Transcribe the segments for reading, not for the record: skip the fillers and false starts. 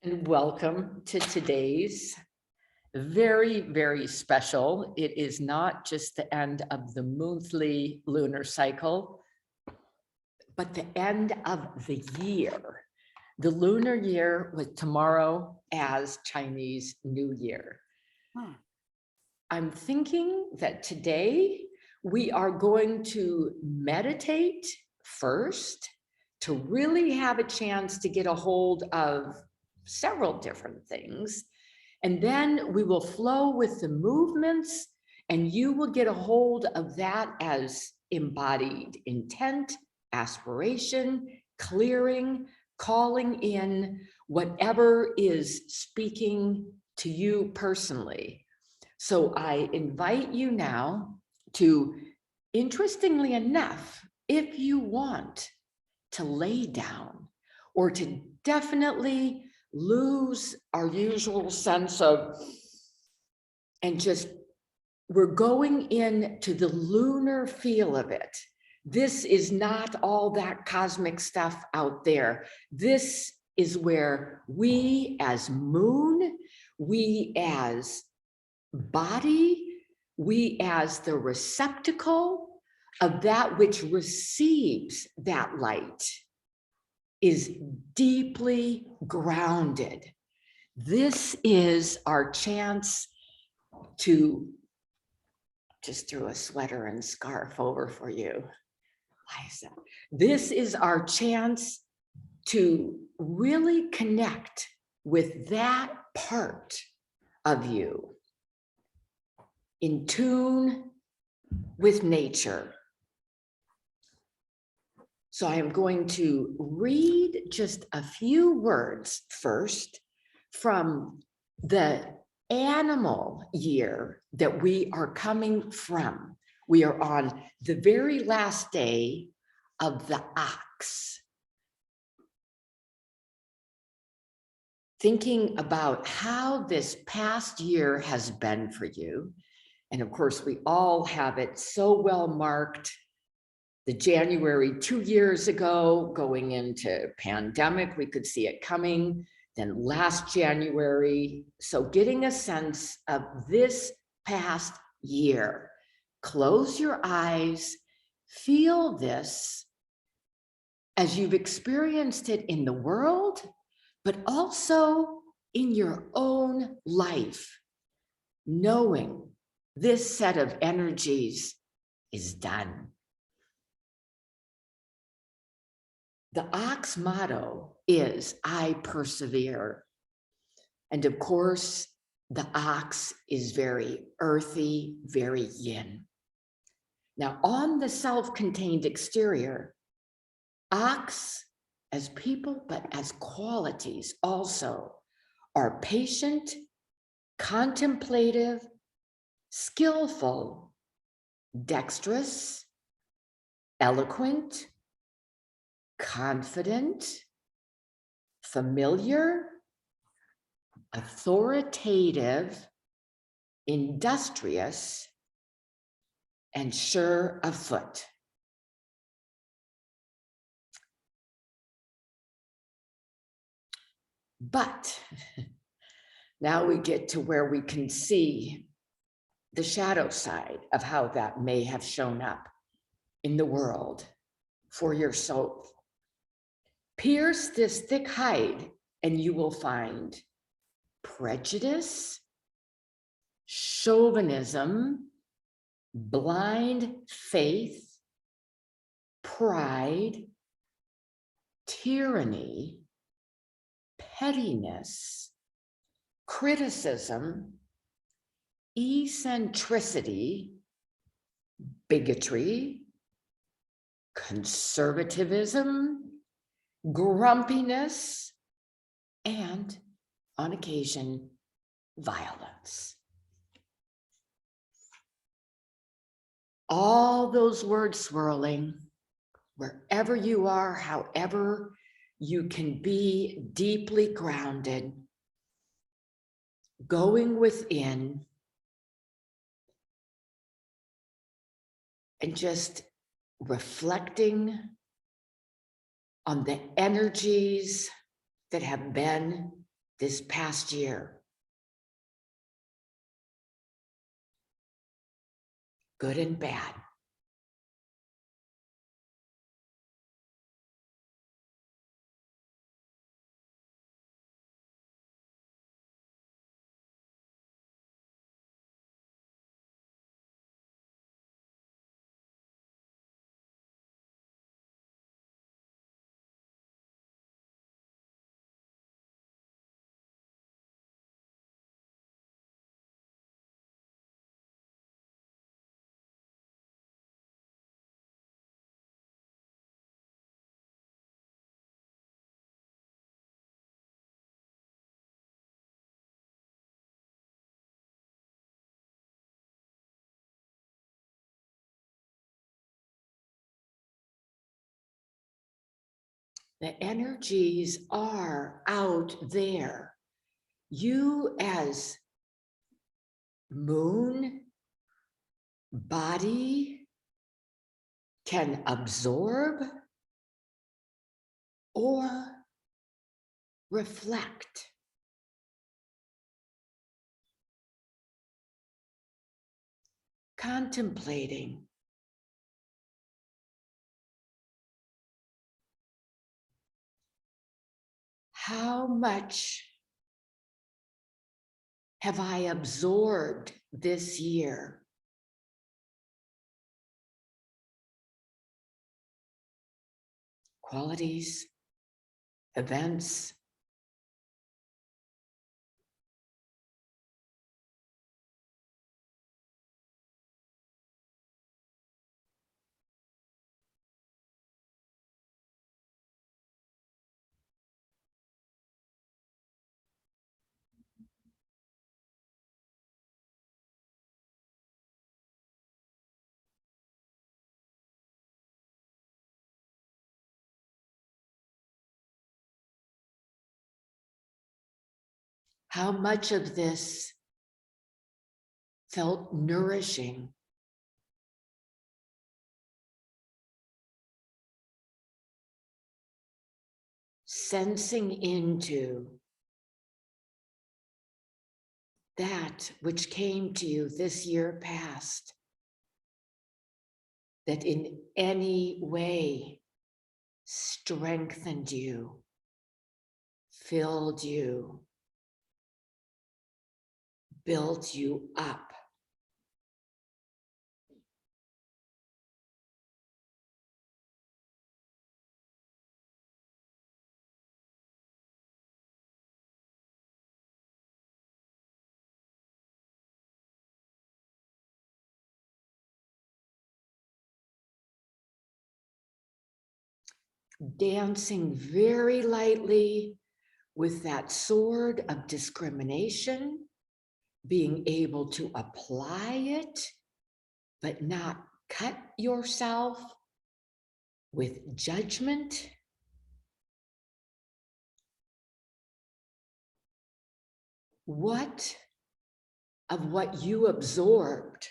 And welcome to today's very, very special. It is not just the end of the monthly lunar cycle, but the end of the year. The lunar year with tomorrow as Chinese New Year. I'm thinking that today we are going to meditate first to really have a chance to get a hold of several different things. And then we will flow with the movements and you will get a hold of that as embodied intent, aspiration, clearing, calling in whatever is speaking to you personally. So I invite you now to, interestingly enough, if you want to lay down or to definitely lose our usual sense of, and just, we're going into the lunar feel of it. This is not all that cosmic stuff out there. This is where we as moon, we as body, we as the receptacle of that which receives that light is deeply grounded. This is our chance to, just threw a sweater and scarf over for you, Liza. This is our chance to really connect with that part of you, in tune with nature. So I am going to read just a few words first from the animal year that we are coming from. We are on the very last day of the ox. Thinking about how this past year has been for you. And of course, we all have it so well marked. The January 2 years ago, going into pandemic, we could see it coming. Then last January, so getting a sense of this past year. Close your eyes, feel this as you've experienced it in the world, but also in your own life, knowing this set of energies is done. The ox motto is, I persevere. And of course, the ox is very earthy, very yin. Now, on the self-contained exterior, ox as people, but as qualities also, are patient, contemplative, skillful, dexterous, eloquent, confident, familiar, authoritative, industrious, and sure of foot. But now we get to where we can see the shadow side of how that may have shown up in the world for your soul. Pierce this thick hide and you will find prejudice, chauvinism, blind faith, pride, tyranny, pettiness, criticism, eccentricity, bigotry, conservatism, grumpiness, and on occasion, violence. All those words swirling, wherever you are, however you can be deeply grounded, going within, and just reflecting on the energies that have been this past year. Good and bad. The energies are out there. You as moon body can absorb or reflect. Contemplating how much have I absorbed this year? Qualities, events, how much of this felt nourishing? Sensing into that which came to you this year past, that in any way strengthened you, filled you, built you up. Dancing very lightly with that sword of discrimination, being able to apply it, but not cut yourself with judgment. What of what you absorbed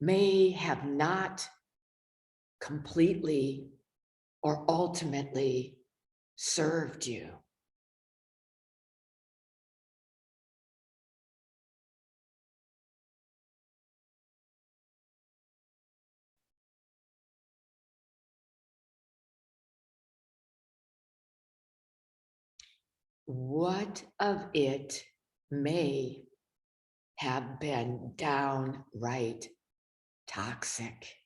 may have not completely or ultimately served you? What of it may have been downright toxic?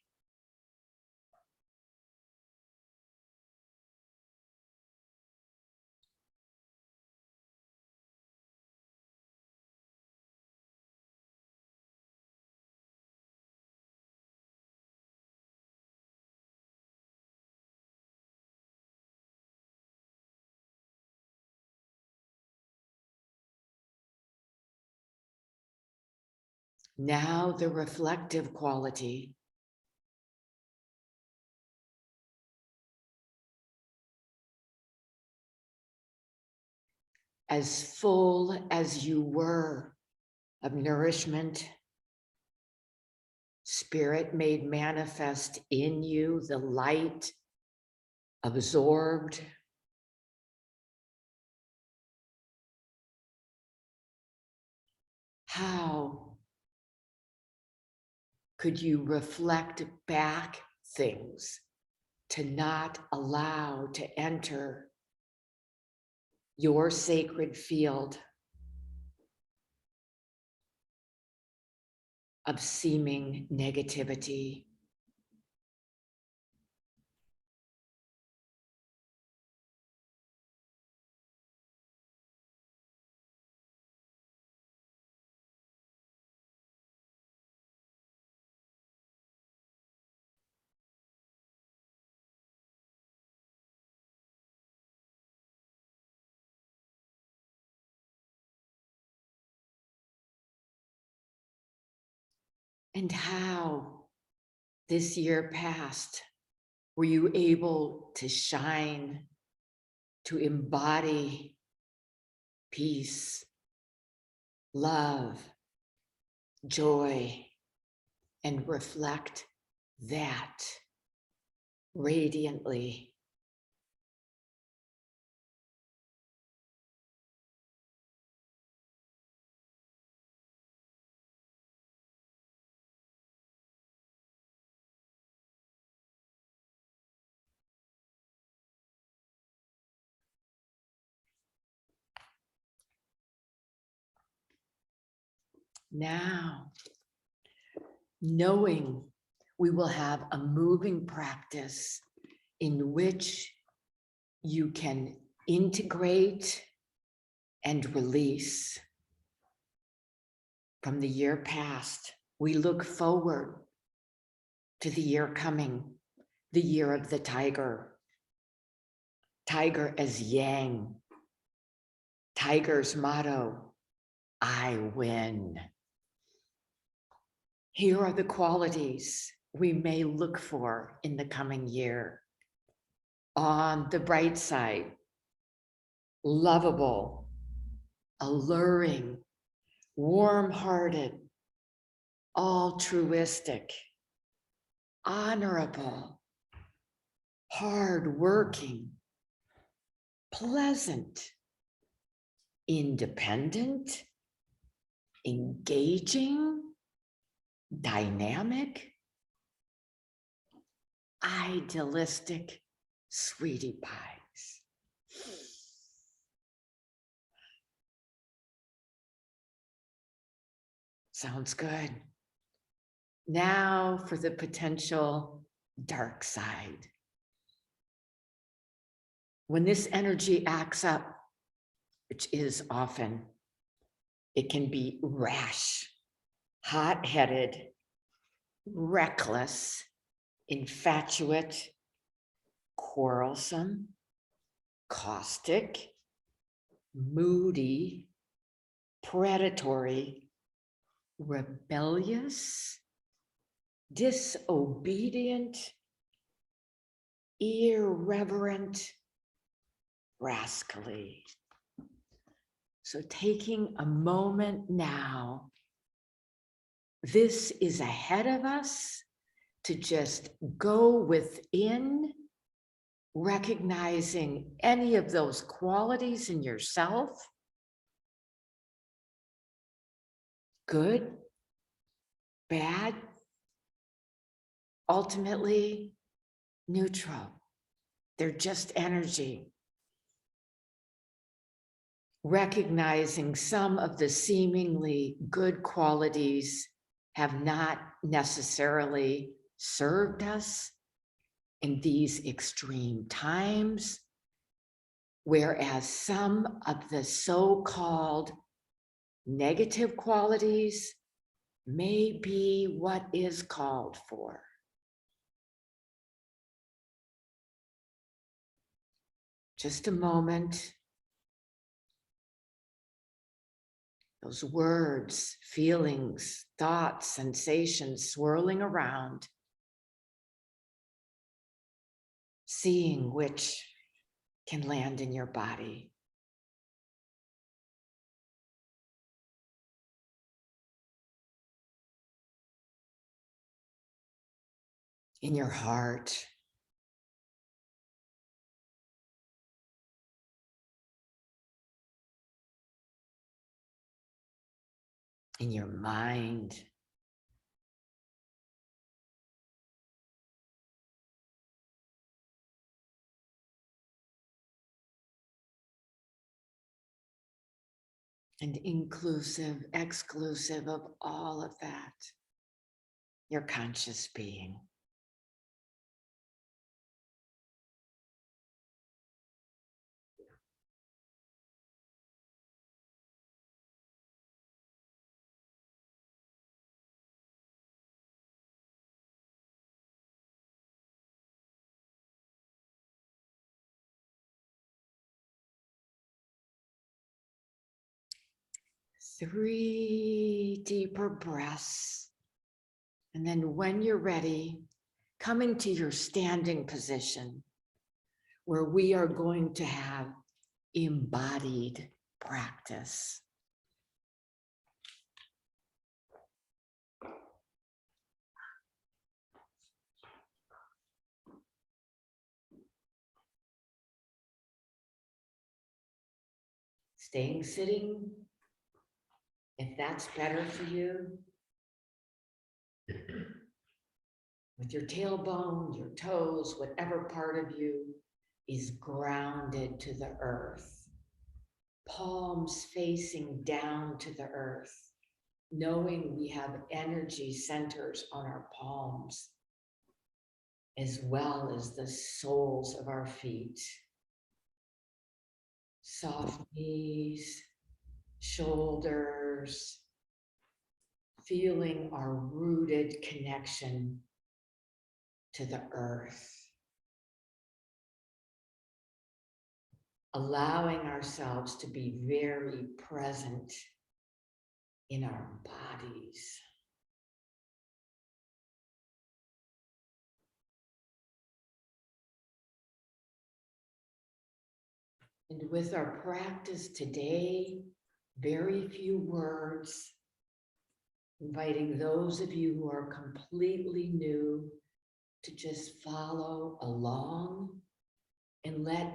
Now the reflective quality. As full as you were of nourishment, Spirit made manifest in you the light absorbed, How could you reflect back things to not allow to enter your sacred field of seeming negativity? And how this year past were you able to shine, to embody peace, love, joy, and reflect that radiantly? Now, knowing we will have a moving practice in which you can integrate and release from the year past. We look forward to the year coming, the year of the tiger. Tiger as yang. Tiger's motto, I win. Here are the qualities we may look for in the coming year. On the bright side, lovable, alluring, warm-hearted, altruistic, honorable, hardworking, pleasant, independent, engaging, dynamic, idealistic, sweetie pies. Sounds good. Now for the potential dark side. When this energy acts up, which is often, it can be rash, hot-headed, reckless, infatuate, quarrelsome, caustic, moody, predatory, rebellious, disobedient, irreverent, rascally. So taking a moment now, this is ahead of us to just go within, recognizing any of those qualities in yourself, good, bad, ultimately neutral. They're just energy. Recognizing some of the seemingly good qualities have not necessarily served us in these extreme times, whereas some of the so-called negative qualities may be what is called for. Just a moment. Those words, feelings, thoughts, sensations swirling around, seeing which can land in your body. In your heart. in your mind. And inclusive, exclusive of all of that, your conscious being. Three deeper breaths. And then when you're ready, come into your standing position where we are going to have embodied practice. Staying sitting, if that's better for you. With your tailbone, your toes, whatever part of you is grounded to the earth. Palms facing down to the earth, knowing we have energy centers on our palms, as well as the soles of our feet. Soft knees, shoulders, feeling our rooted connection to the earth. Allowing ourselves to be very present in our bodies. And with our practice today, very few words, inviting those of you who are completely new to just follow along and let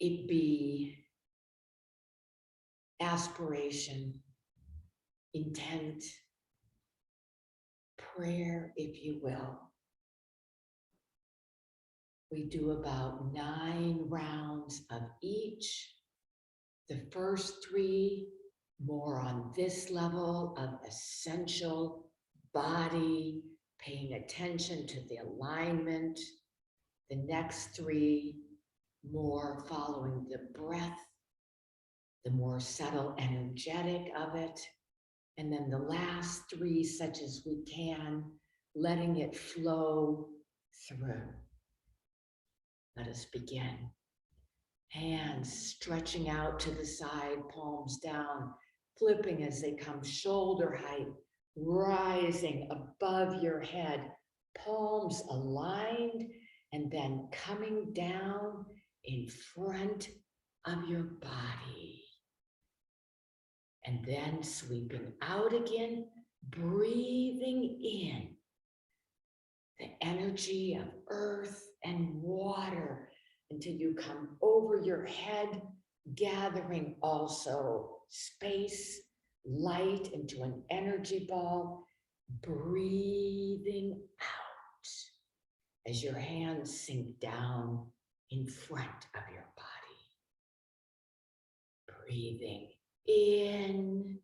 it be aspiration, intent, prayer, if you will. We do about 9 rounds of each. The first 3 more on this level of essential body, paying attention to the alignment. The next 3 more following the breath, the more subtle energetic of it. And then the last 3, such as we can, letting it flow through. Let us begin. Hands stretching out to the side, palms down, flipping as they come shoulder height, rising above your head, palms aligned, and then coming down in front of your body. And then sweeping out again, breathing in the energy of earth and water until you come over your head, gathering also space, light into an energy ball, breathing out as your hands sink down in front of your body. Breathing in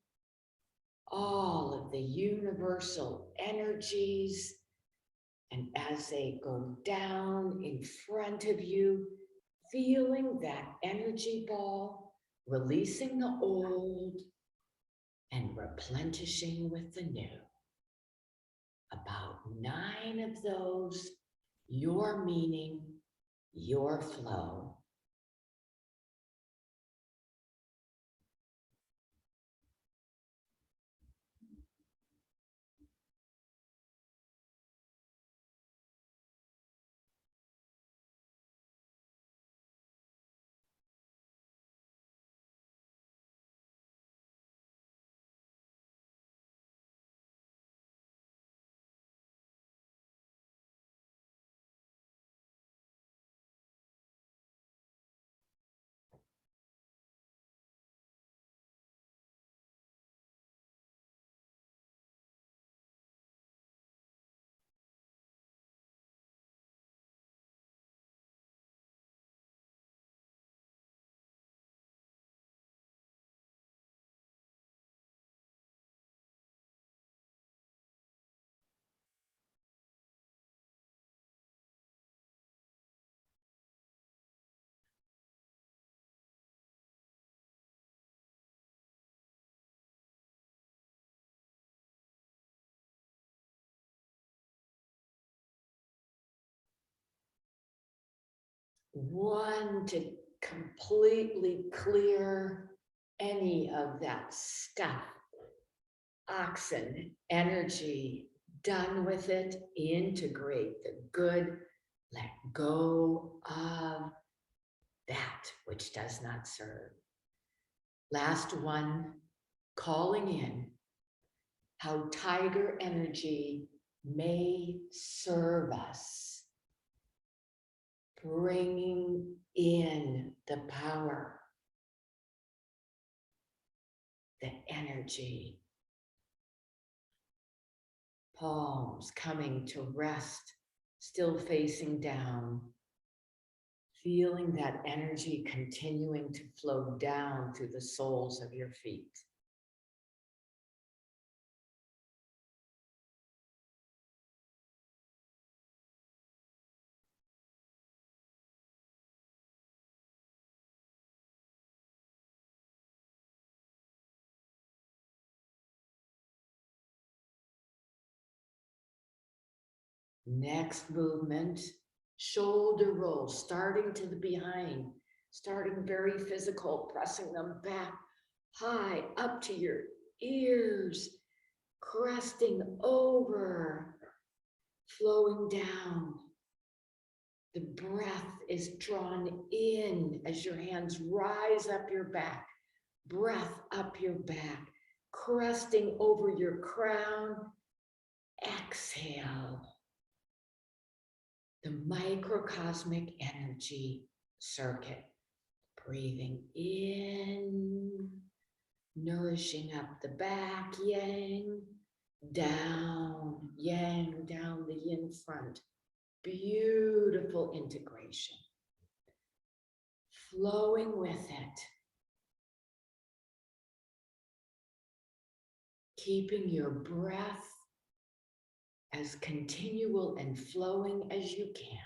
all of the universal energies, and as they go down in front of you, feeling that energy ball, releasing the old and replenishing with the new. About 9 of those, your meaning, your flow. One, to completely clear any of that stuff, oxen, energy, done with it, integrate the good, let go of that which does not serve. Last one, calling in how tiger energy may serve us, bringing in the power, the energy. Palms coming to rest, still facing down, feeling that energy continuing to flow down through the soles of your feet. Next movement, shoulder roll, starting to the behind, starting very physical, pressing them back high up to your ears, cresting over, flowing down. The breath is drawn in as your hands rise up your back, breath up your back, cresting over your crown. Exhale. The microcosmic energy circuit, breathing in, nourishing up the back, yang, down the yin front. Beautiful integration. Flowing with it. Keeping your breath as continual and flowing as you can.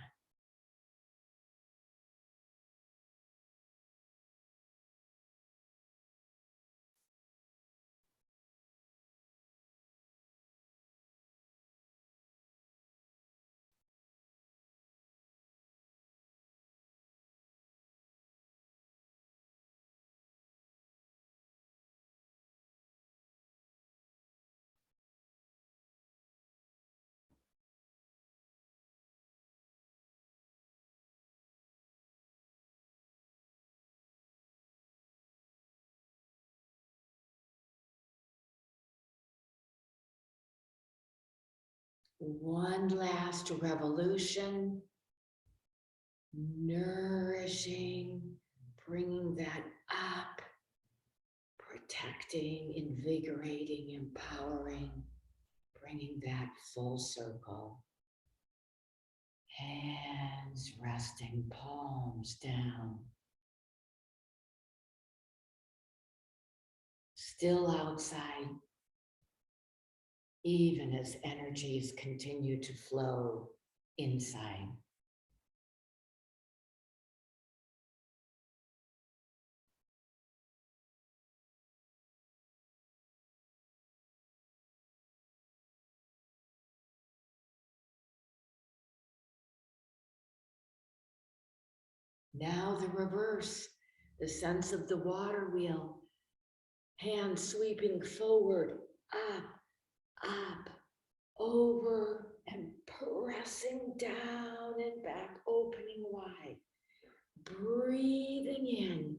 One last revolution, nourishing, bringing that up, protecting, invigorating, empowering, bringing that full circle. Hands resting, palms down. Still outside, even as energies continue to flow inside. Now the reverse, the sense of the water wheel. Hands sweeping forward, up, over, and pressing down and back, opening wide. Breathing in.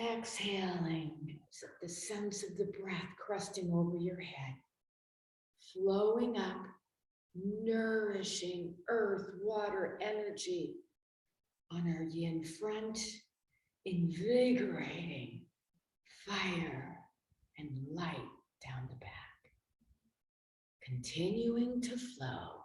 Exhaling, the sense of the breath cresting over your head. Flowing up, nourishing earth, water, energy on our yin front, invigorating fire and light down the back. Continuing to flow.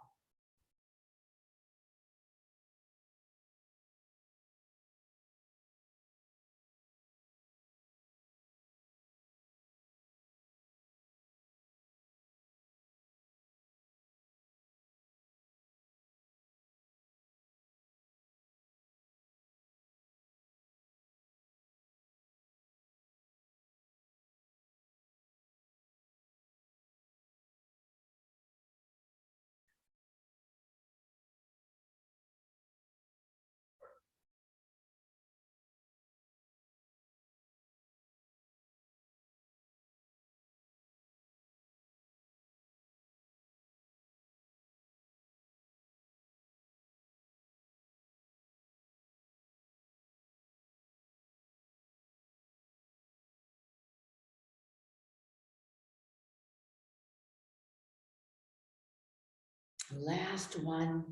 Last one,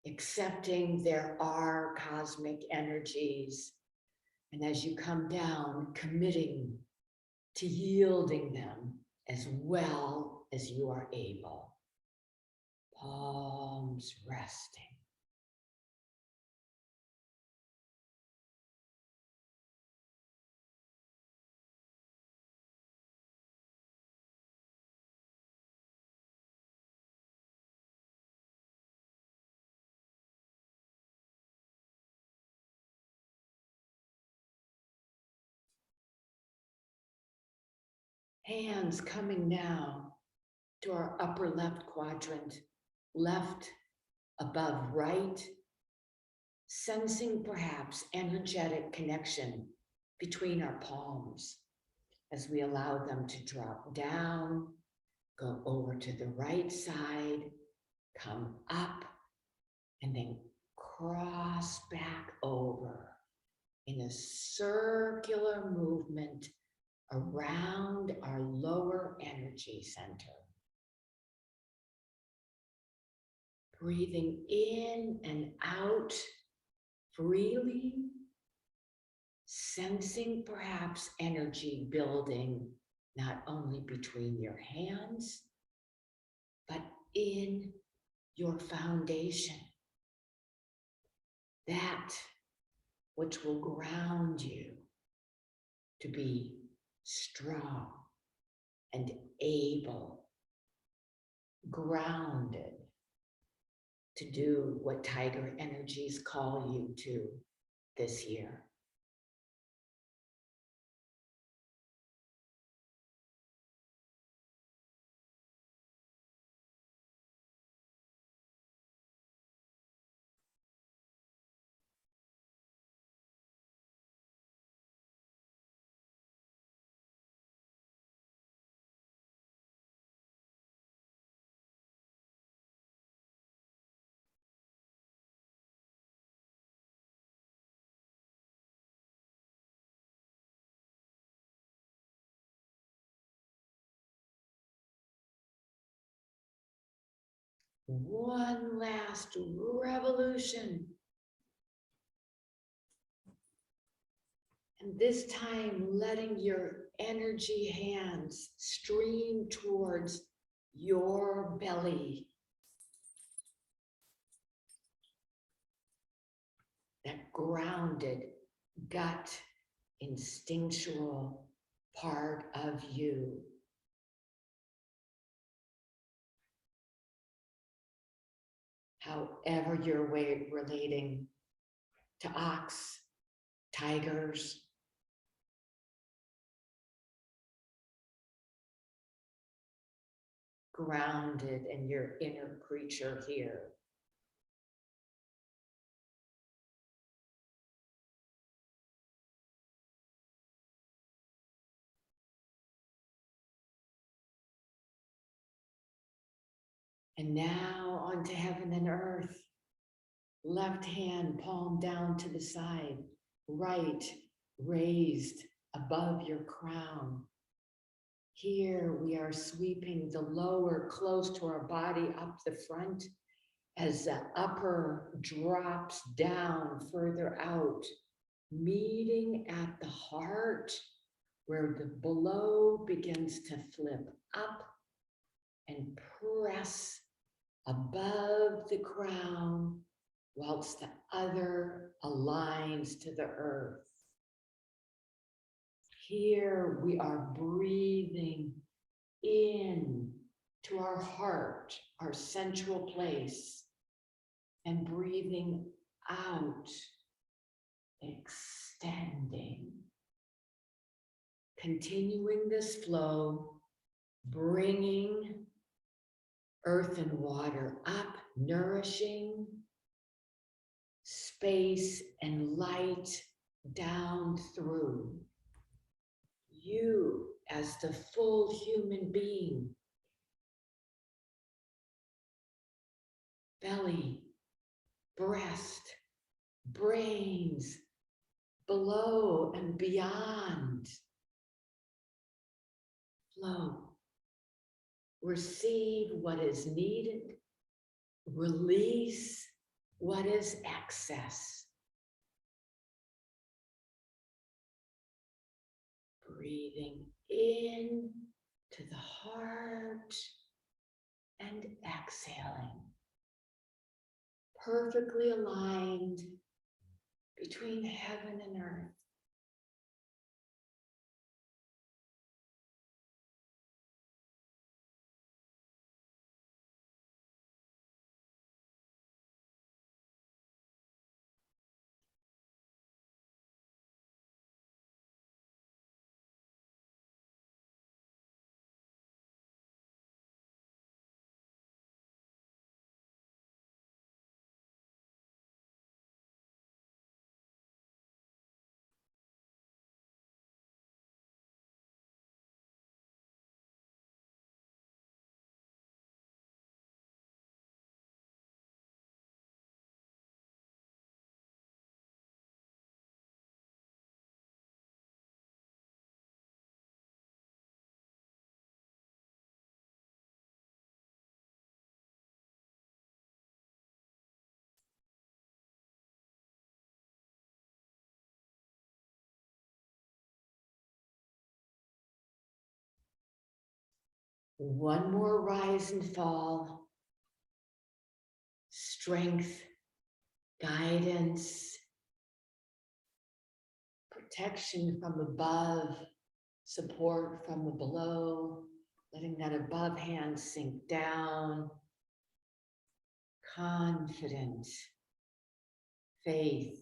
accepting there are cosmic energies. And as you come down, committing to yielding them as well as you are able. Palms resting. Hands coming now to our upper left quadrant, left above right, sensing perhaps energetic connection between our palms as we allow them to drop down, go over to the right side, come up, and then cross back over in a circular movement around our lower energy center. Breathing in and out freely, sensing perhaps energy building not only between your hands, but in your foundation. That which will ground you to be strong and able, grounded to do what tiger energies call you to this year. One last revolution. And this time, letting your energy hands stream towards your belly. That grounded gut, instinctual part of you. However you're relating to ox, tigers, grounded in your inner creature here. And now onto heaven and earth. Left hand, palm down to the side, right raised above your crown. Here we are sweeping the lower close to our body up the front as the upper drops down further out, meeting at the heart where the below begins to flip up and press above the crown whilst the other aligns to the earth. Here we are breathing in to our heart, our central place, and breathing out, extending. Continuing this flow, bringing earth and water up, nourishing, space and light down through. You as the full human being. Belly, breast, brains, below and beyond. Flow. Receive what is needed Release what is excess. Breathing in to the heart and exhaling. Perfectly aligned between heaven and earth. One more rise and fall. Strength, guidance, protection from above, support from the below, letting that above hand sink down. Confident, faith,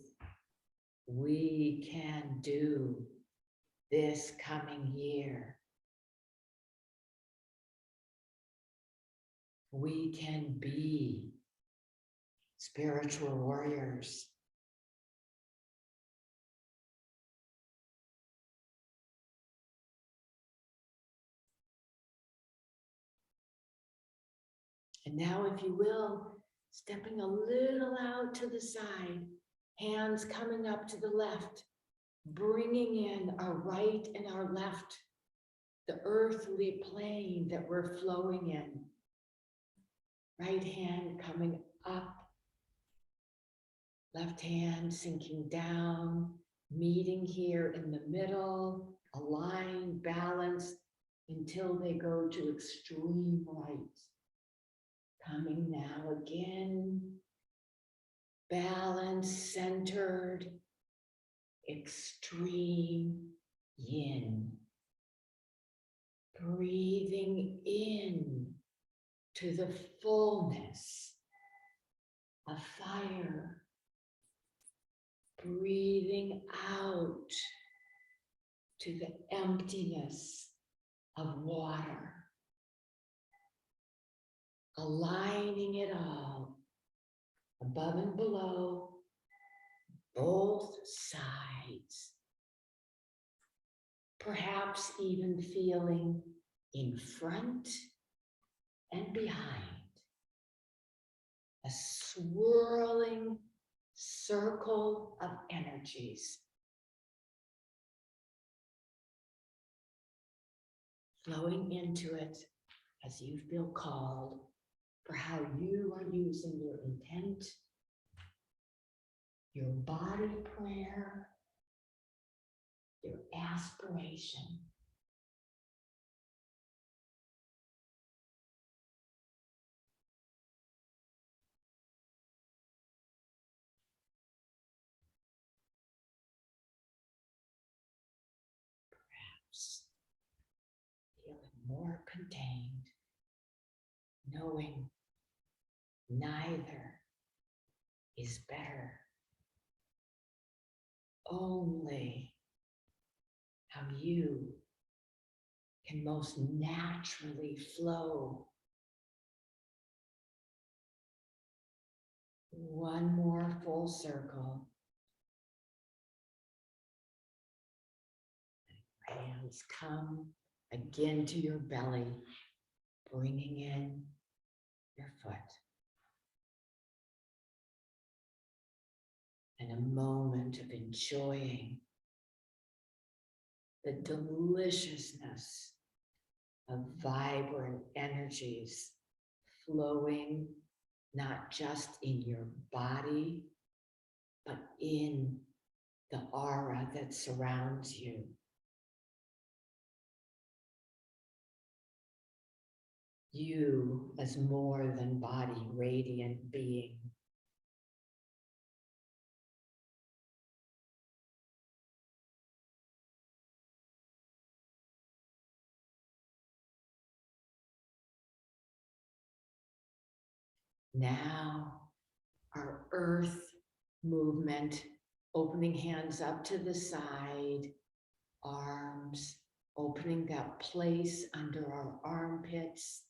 we can do this coming year. We can be spiritual warriors. And now, if you will, stepping a little out to the side, hands coming up to the left, bringing in our right and our left, the earthly plane that we're flowing in. Right hand coming up, left hand sinking down, meeting here in the middle, aligned, balanced, until they go to extreme right. Coming now again, balanced, centered, extreme yin. Breathing in to the fullness of fire. Breathing out to the emptiness of water. Aligning it all, above and below, both sides. Perhaps even feeling in front and behind. A swirling circle of energies. Flowing into it as you feel called for how you are using your intent, your body prayer, your aspiration. Perhaps feeling more contained, knowing neither is better. Only how you can most naturally flow. One more full circle. Hands come again to your belly, bringing in your foot. And a moment of enjoying the deliciousness of vibrant energies flowing not just in your body, but in the aura that surrounds you. You as more than body, radiant being. Now, our earth movement, opening hands up to the side, arms, opening that place under our armpits,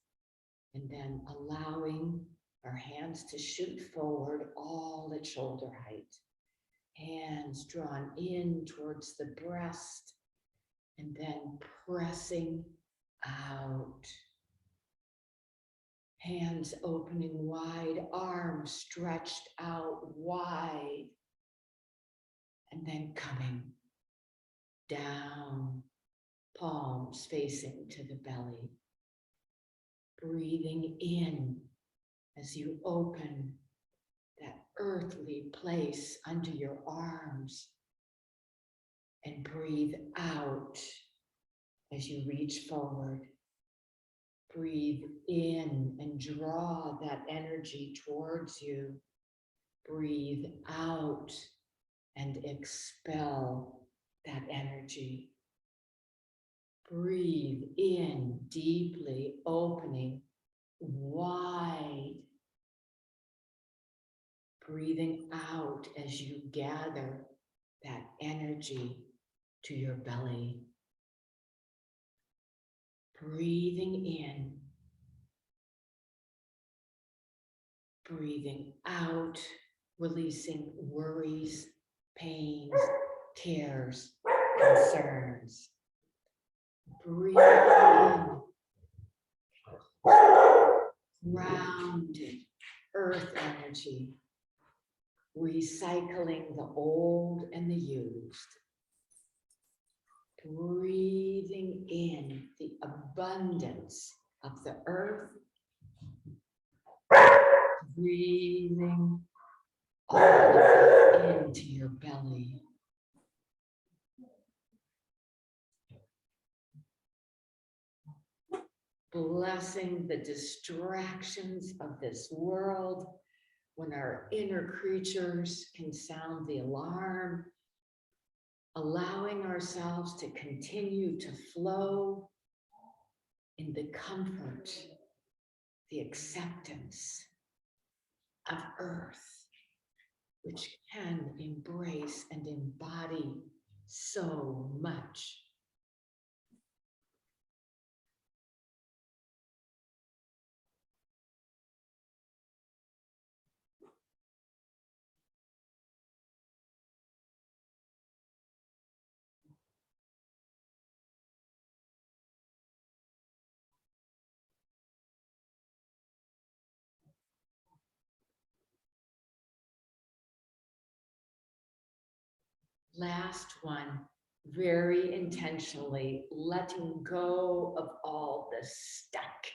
and then allowing our hands to shoot forward all at shoulder height. Hands drawn in towards the breast, and then pressing out. Hands opening wide, arms stretched out wide, and then coming down, palms facing to the belly. Breathing in as you open that earthly place under your arms, and breathe out as you reach forward. Breathe in and draw that energy towards you. Breathe out and expel that energy. Breathe in deeply, opening wide. Breathing out as you gather that energy to your belly. Breathing in. Breathing out, releasing worries, pains, cares, concerns. Breathe in. Grounded earth energy. Recycling the old and the used. Breathing in the abundance of the earth. Breathing all of it into your belly. Blessing the distractions of this world when our inner creatures can sound the alarm, allowing ourselves to continue to flow in the comfort, the acceptance of earth, which can embrace and embody so much. Last one, very intentionally letting go of all the stuck.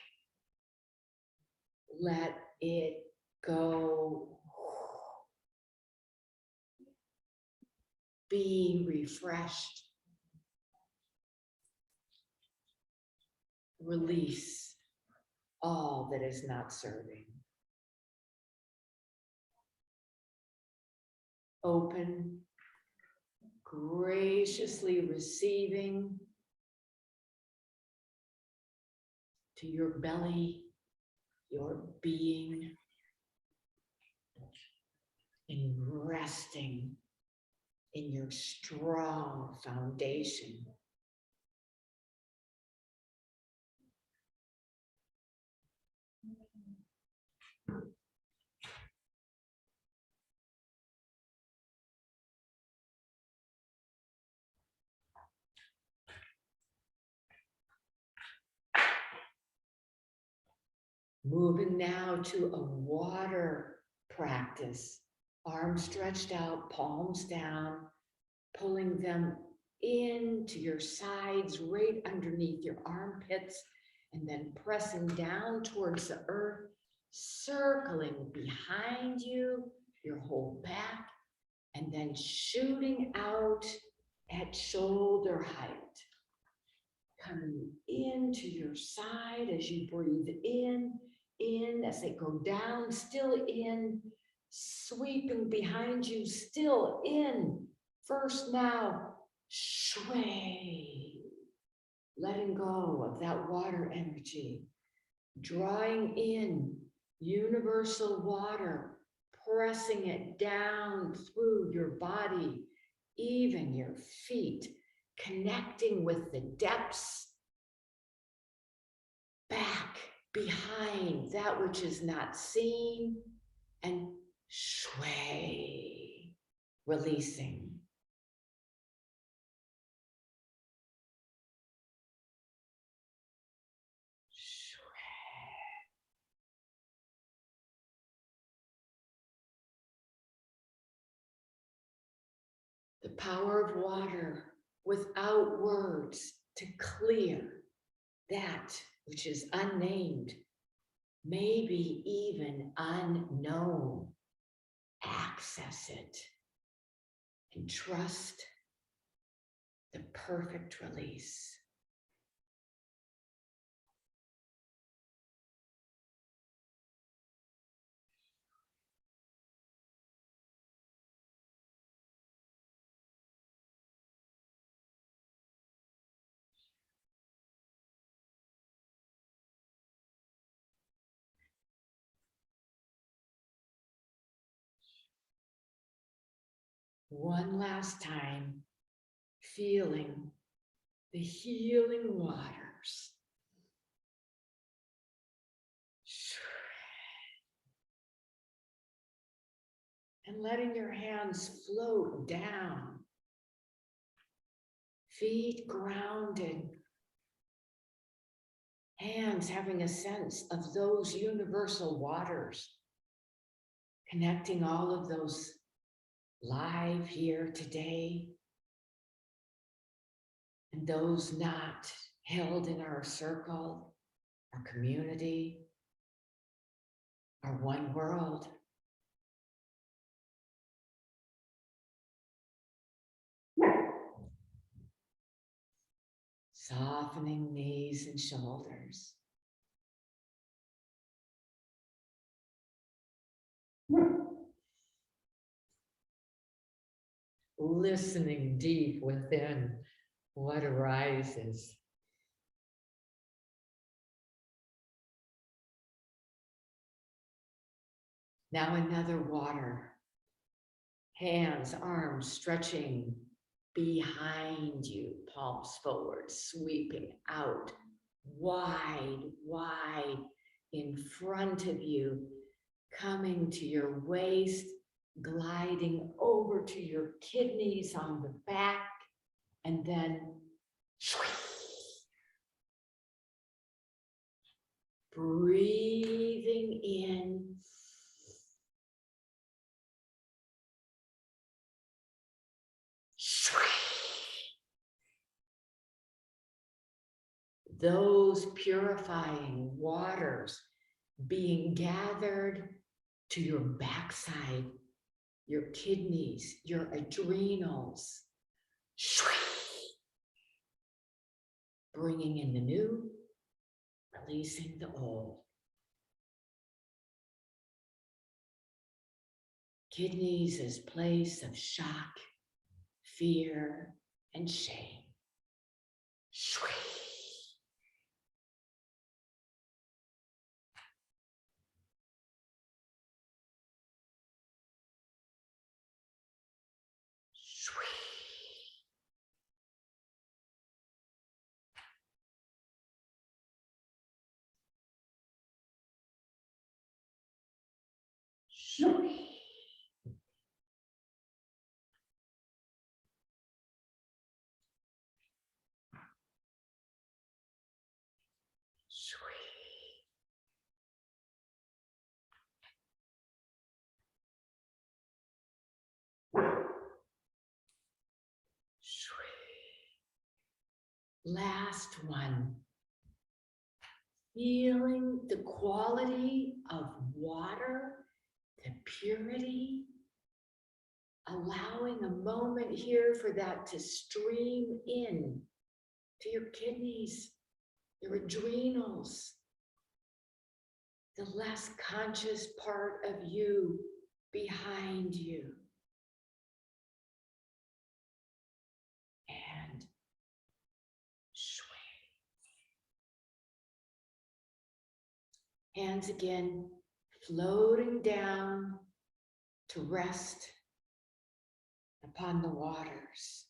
Let it go. Be refreshed. Release all that is not serving. Open, graciously receiving to your belly, your being, and resting in your strong foundation. Moving now to a water practice. Arms stretched out, palms down, pulling them into your sides, right underneath your armpits, and then pressing down towards the earth, circling behind you, your whole back, and then shooting out at shoulder height. Coming into your side as you breathe in, as they go down, still in, sweeping behind you, still in. First now, sway, letting go of that water energy, drawing in universal water, pressing it down through your body, even your feet, connecting with the depths, back, behind that which is not seen, and sway, releasing. The power of water without words to clear that which is unnamed, maybe even unknown. Access it and trust the perfect release. One last time, feeling the healing waters. And letting your hands float down. Feet grounded. Hands having a sense of those universal waters. Connecting all of those live here today. And those not held in our circle, our community, our one world. Softening knees and shoulders. Listening deep within what arises. Now another water. Hands, arms stretching behind you, palms forward, sweeping out, wide, wide in front of you, coming to your waist, gliding over to your kidneys on the back, and then breathing in. Those purifying waters being gathered to your backside, your kidneys, your adrenals. Bringing in the new, releasing the old. Kidneys as place of shock, fear, and shame. Last one. Feeling the quality of water, the purity, allowing a moment here for that to stream in to your kidneys, your adrenals, the less conscious part of you behind you. And sway. Hands again, floating down to rest upon the waters.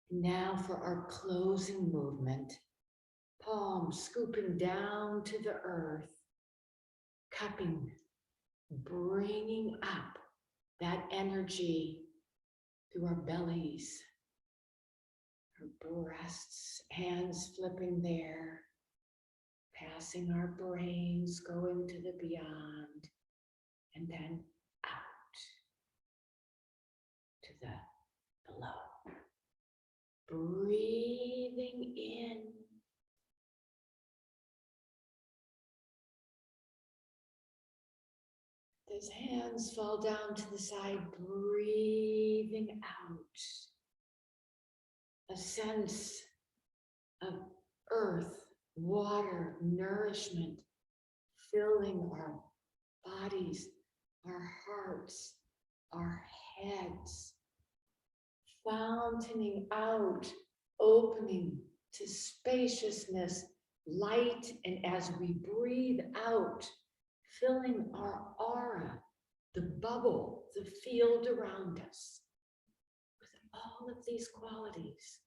Now for our closing movement, palms scooping down to the earth, cupping, bringing up that energy through our bellies, our breasts, hands flipping there, passing our brains, going to the beyond, and then out to the below. Breathing in. Those hands fall down to the side, breathing out. A sense of earth, water, nourishment, filling our bodies, our hearts, our heads, fountaining out, opening to spaciousness, light, and as we breathe out, filling our aura, the bubble, the field around us, with all of these qualities.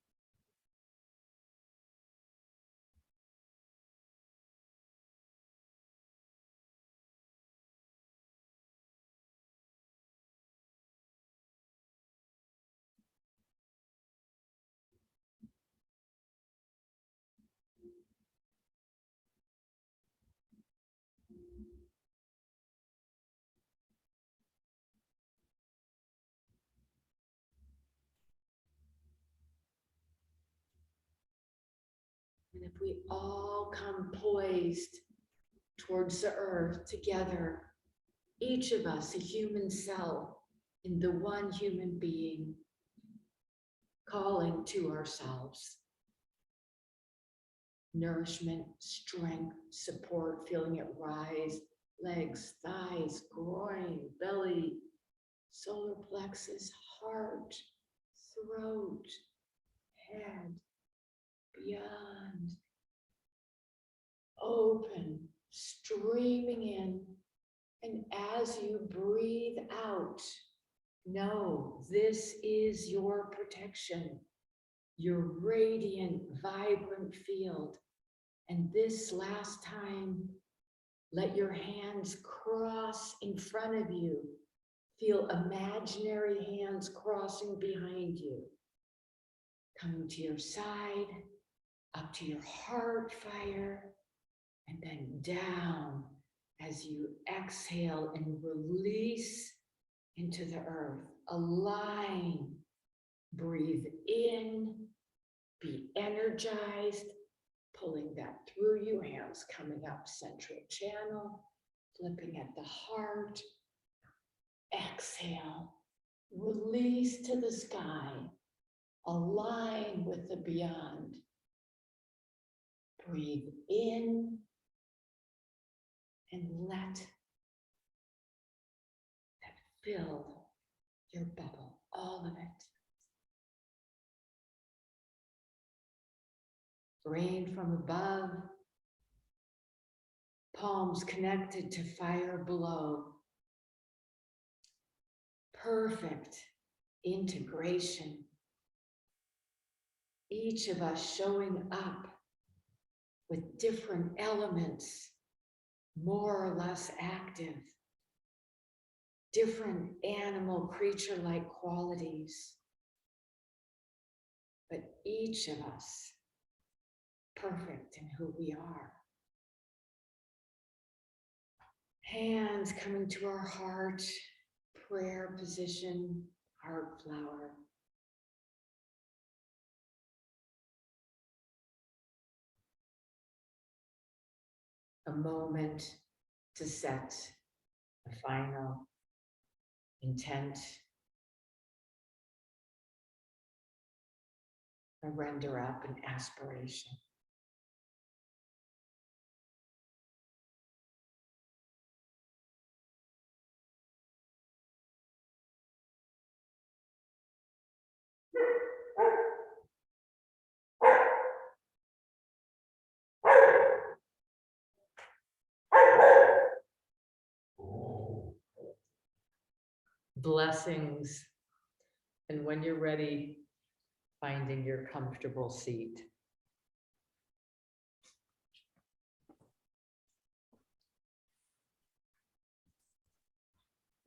And if we all come poised towards the earth together, each of us a human cell in the one human being, calling to ourselves nourishment, strength, support, feeling it rise, legs, thighs, groin, belly, solar plexus, heart, throat, head, beyond, open, streaming in. And as you breathe out, know this is your protection, your radiant, vibrant field. And this last time, let your hands cross in front of you. Feel imaginary hands crossing behind you, coming to your side, up to your heart fire, and then down as you exhale and release into the earth. Align, breathe in, be energized, pulling that through you, hands coming up central channel, flipping at the heart. Exhale, release to the sky, align with the beyond. Breathe in and let that fill your bubble, all of it. Rain from above, palms connected to fire below. Perfect integration. Each of us showing up with different elements, more or less active, different animal creature-like qualities. but each of us perfect in who we are. Hands coming to our heart, prayer position, heart flower. A moment to set a final intent, a render up an aspiration. Blessings. And when you're ready, finding your comfortable seat.